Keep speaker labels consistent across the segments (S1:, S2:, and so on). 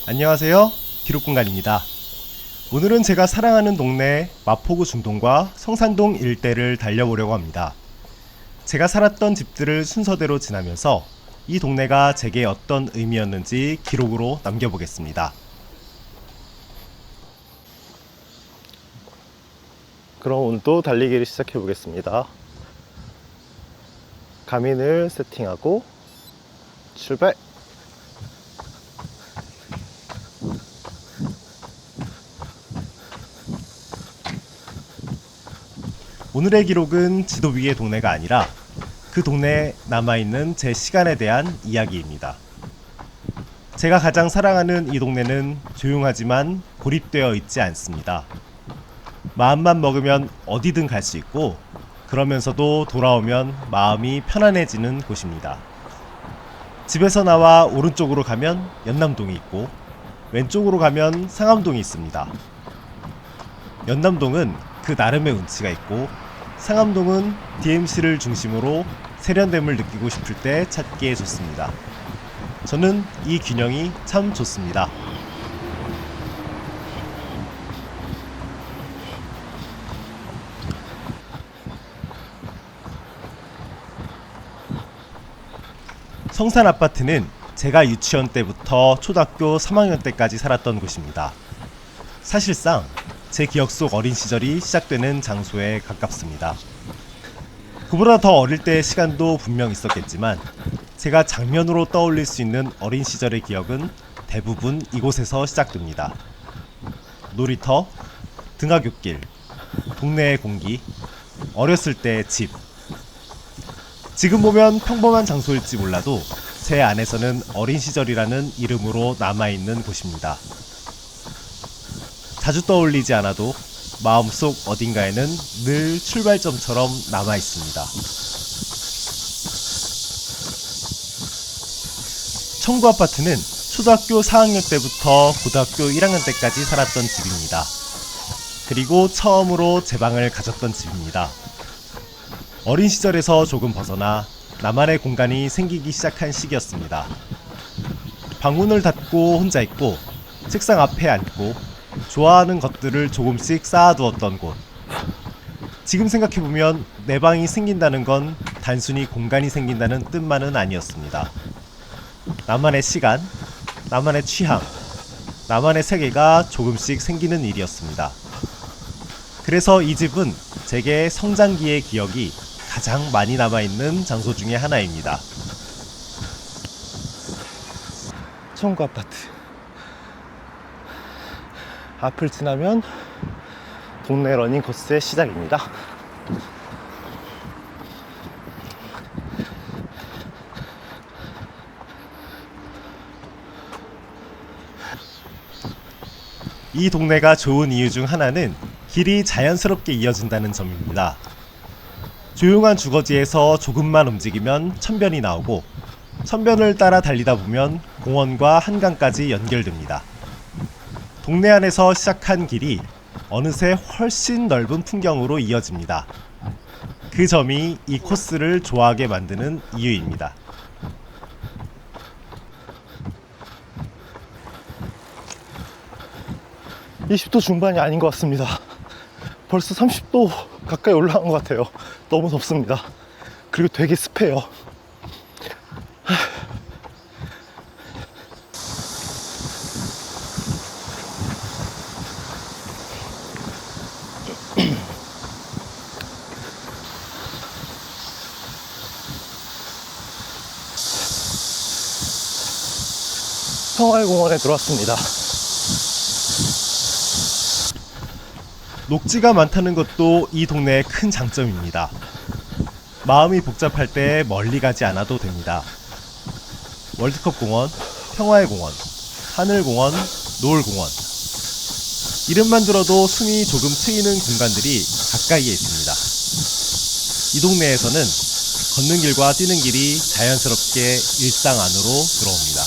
S1: 안녕하세요, 기록공간입니다. 오늘은 제가 사랑하는 동네 마포구 중동과 성산동 일대를 달려보려고 합니다. 제가 살았던 집들을 순서대로 지나면서 이 동네가 제게 어떤 의미였는지 기록으로 남겨보겠습니다. 그럼 오늘도 달리기를 시작해 보겠습니다. 가민을 세팅하고 출발! 오늘의 기록은 지도 위의 동네가 아니라 그 동네에 남아있는 제 시간에 대한 이야기입니다. 제가 가장 사랑하는 이 동네는 조용하지만 고립되어 있지 않습니다. 마음만 먹으면 어디든 갈 수 있고 그러면서도 돌아오면 마음이 편안해지는 곳입니다. 집에서 나와 오른쪽으로 가면 연남동이 있고 왼쪽으로 가면 상암동이 있습니다. 연남동은 그 나름의 운치가 있고 상암동은 DMC를 중심으로 세련됨을 느끼고 싶을 때 찾기에 좋습니다. 저는 이 균형이 참 좋습니다. 성산 아파트는 제가 유치원 때부터 초등학교 3학년 때까지 살았던 곳입니다. 사실상 제 기억 속 어린 시절이 시작되는 장소에 가깝습니다. 그보다 더 어릴 때의 시간도 분명 있었겠지만 제가 장면으로 떠올릴 수 있는 어린 시절의 기억은 대부분 이곳에서 시작됩니다. 놀이터, 등하굣길, 동네의 공기, 어렸을 때의 집. 지금 보면 평범한 장소일지 몰라도 제 안에서는 어린 시절이라는 이름으로 남아있는 곳입니다. 자주 떠올리지 않아도 마음속 어딘가에는 늘 출발점처럼 남아있습니다. 청구 아파트는 초등학교 4학년 때부터 고등학교 1학년 때까지 살았던 집입니다. 그리고 처음으로 제 방을 가졌던 집입니다. 어린 시절에서 조금 벗어나 나만의 공간이 생기기 시작한 시기였습니다. 방문을 닫고 혼자 있고 책상 앞에 앉고 좋아하는 것들을 조금씩 쌓아두었던 곳. 지금 생각해보면 내 방이 생긴다는 건 단순히 공간이 생긴다는 뜻만은 아니었습니다. 나만의 시간, 나만의 취향, 나만의 세계가 조금씩 생기는 일이었습니다. 그래서 이 집은 제게 성장기의 기억이 가장 많이 남아있는 장소 중에 하나입니다. 청구 아파트 앞을 지나면 동네 러닝 코스의 시작입니다. 이 동네가 좋은 이유 중 하나는 길이 자연스럽게 이어진다는 점입니다. 조용한 주거지에서 조금만 움직이면 천변이 나오고 천변을 따라 달리다 보면 공원과 한강까지 연결됩니다. 동네 안에서 시작한 길이 어느새 훨씬 넓은 풍경으로 이어집니다. 그 점이 이 코스를 좋아하게 만드는 이유입니다. (20도) 중반이 아닌 것 같습니다. 벌써 30도 가까이 올라간 것 같아요. 너무 덥습니다. 그리고 되게 습해요. 평화공원에 들어왔습니다. 녹지가 많다는 것도 이 동네의 큰 장점입니다. 마음이 복잡할 때 멀리 가지 않아도 됩니다. 월드컵 공원, 평화의 공원, 하늘공원, 노을공원. 이름만 들어도 숨이 조금 트이는 공간들이 가까이에 있습니다. 이 동네에서는 걷는 길과 뛰는 길이 자연스럽게 일상 안으로 들어옵니다.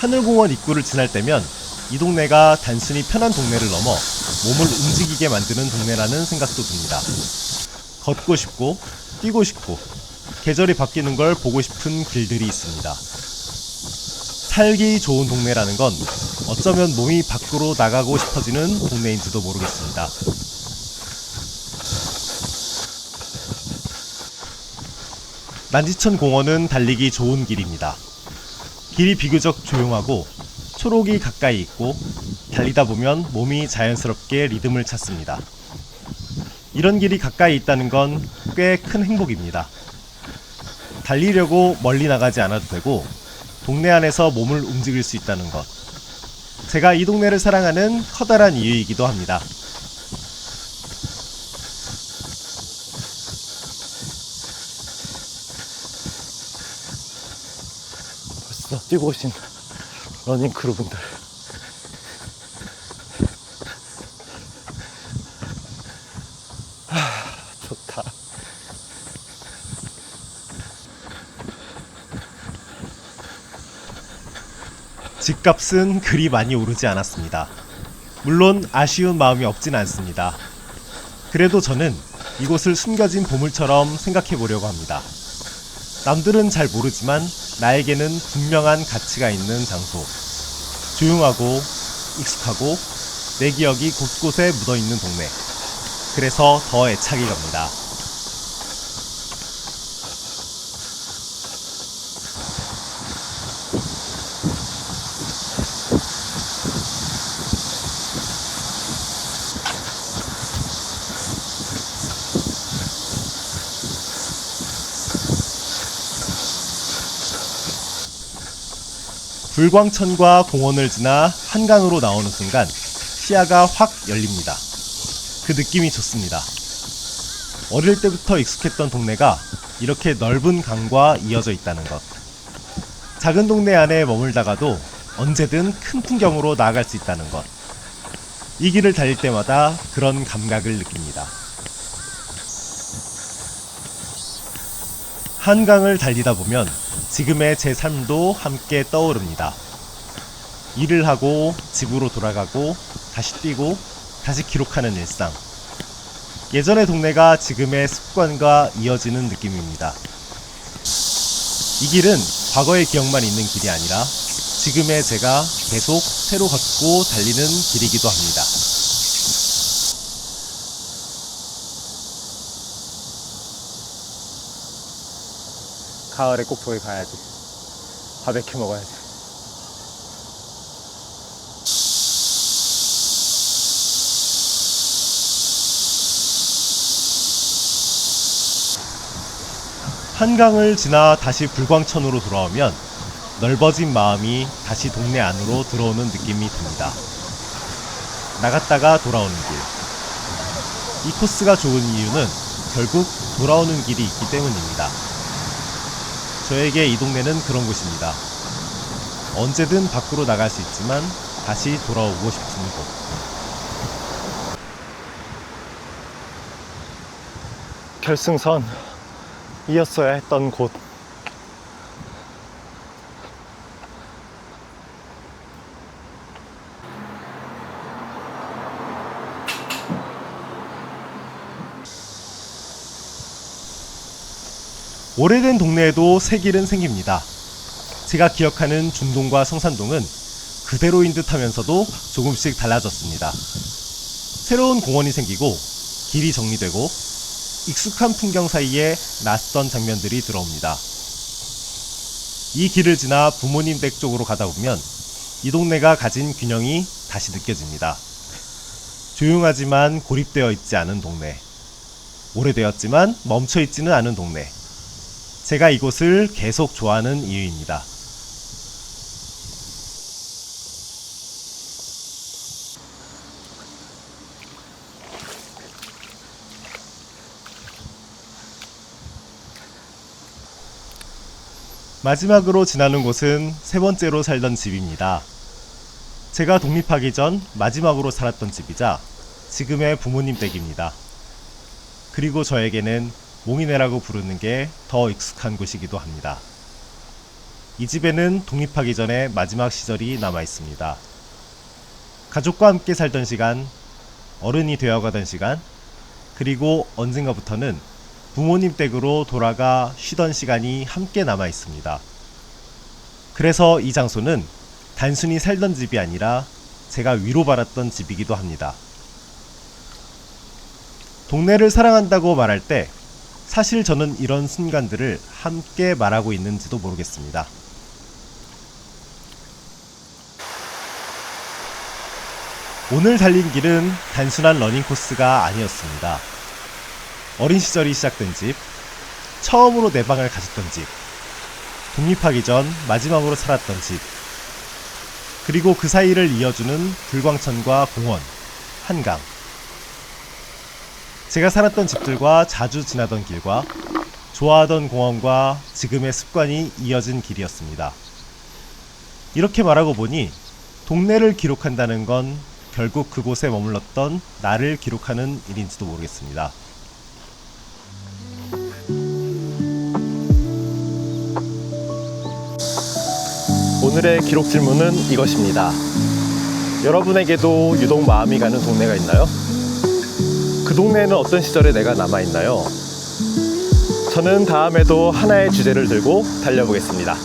S1: 하늘공원 입구를 지날 때면 이 동네가 단순히 편한 동네를 넘어 몸을 움직이게 만드는 동네라는 생각도 듭니다. 걷고 싶고 뛰고 싶고 계절이 바뀌는 걸 보고 싶은 길들이 있습니다. 살기 좋은 동네라는 건 어쩌면 몸이 밖으로 나가고 싶어지는 동네인지도 모르겠습니다. 난지천 공원은 달리기 좋은 길입니다. 길이 비교적 조용하고 초록이 가까이 있고 달리다 보면 몸이 자연스럽게 리듬을 찾습니다. 이런 길이 가까이 있다는 건 꽤 큰 행복입니다. 달리려고 멀리 나가지 않아도 되고 동네 안에서 몸을 움직일 수 있다는 것. 제가 이 동네를 사랑하는 커다란 이유이기도 합니다.
S2: 벌써 뛰고 오신 러닝크루 분들. 좋다.
S1: 집값은 그리 많이 오르지 않았습니다. 물론 아쉬운 마음이 없진 않습니다. 그래도 저는 이곳을 숨겨진 보물처럼 생각해 보려고 합니다. 남들은 잘 모르지만 나에게는 분명한 가치가 있는 장소. 조용하고 익숙하고 내 기억이 곳곳에 묻어있는 동네. 그래서 더 애착이 갑니다. 불광천과 공원을 지나 한강으로 나오는 순간 시야가 확 열립니다. 그 느낌이 좋습니다. 어릴 때부터 익숙했던 동네가 이렇게 넓은 강과 이어져 있다는 것. 작은 동네 안에 머물다가도 언제든 큰 풍경으로 나아갈 수 있다는 것. 이 길을 달릴 때마다 그런 감각을 느낍니다. 한강을 달리다 보면 지금의 제 삶도 함께 떠오릅니다. 일을 하고 집으로 돌아가고 다시 뛰고 다시 기록하는 일상. 예전의 동네가 지금의 습관과 이어지는 느낌입니다. 이 길은 과거의 기억만 있는 길이 아니라 지금의 제가 계속 새로 걷고 달리는 길이기도 합니다.
S2: 가을에 꼭 저기 가야지. 바베큐 먹어야지.
S1: 한강을 지나 다시 불광천으로 돌아오면 넓어진 마음이 다시 동네 안으로 들어오는 느낌이 듭니다. 나갔다가 돌아오는 길. 이 코스가 좋은 이유는 결국 돌아오는 길이 있기 때문입니다. 저에게 이 동네는 그런 곳입니다. 언제든 밖으로 나갈 수 있지만 다시 돌아오고 싶은 곳.
S2: 결승선 이었어야 했던 곳.
S1: 오래된 동네에도 새 길은 생깁니다. 제가 기억하는 준동과 성산동은 그대로인 듯 하면서도 조금씩 달라졌습니다. 새로운 공원이 생기고 길이 정리되고 익숙한 풍경 사이에 낯선 장면들이 들어옵니다. 이 길을 지나 부모님 댁 쪽으로 가다 보면 이 동네가 가진 균형이 다시 느껴집니다. 조용하지만 고립되어 있지 않은 동네. 오래되었지만 멈춰 있지는 않은 동네. 제가 이곳을 계속 좋아하는 이유입니다. 마지막으로 지나는 곳은 세 번째로 살던 집입니다. 제가 독립하기 전 마지막으로 살았던 집이자 지금의 부모님 댁입니다. 그리고 저에게는 몽이네라고 부르는 게 더 익숙한 곳이기도 합니다. 이 집에는 독립하기 전에 마지막 시절이 남아 있습니다. 가족과 함께 살던 시간, 어른이 되어가던 시간, 그리고 언젠가부터는 부모님 댁으로 돌아가 쉬던 시간이 함께 남아 있습니다. 그래서 이 장소는 단순히 살던 집이 아니라 제가 위로받았던 집이기도 합니다. 동네를 사랑한다고 말할 때 사실 저는 이런 순간들을 함께 말하고 있는지도 모르겠습니다. 오늘 달린 길은 단순한 러닝 코스가 아니었습니다. 어린 시절이 시작된 집, 처음으로 내 방을 가졌던 집, 독립하기 전 마지막으로 살았던 집, 그리고 그 사이를 이어주는 불광천과 공원, 한강. 제가 살았던 집들과 자주 지나던 길과 좋아하던 공원과 지금의 습관이 이어진 길이었습니다. 이렇게 말하고 보니 동네를 기록한다는 건 결국 그곳에 머물렀던 나를 기록하는 일인지도 모르겠습니다.
S2: 오늘의 기록 질문은 이것입니다. 여러분에게도 유독 마음이 가는 동네가 있나요? 그 동네에는 어떤 시절에 내가 남아있나요? 저는 다음에도 하나의 주제를 들고 달려보겠습니다.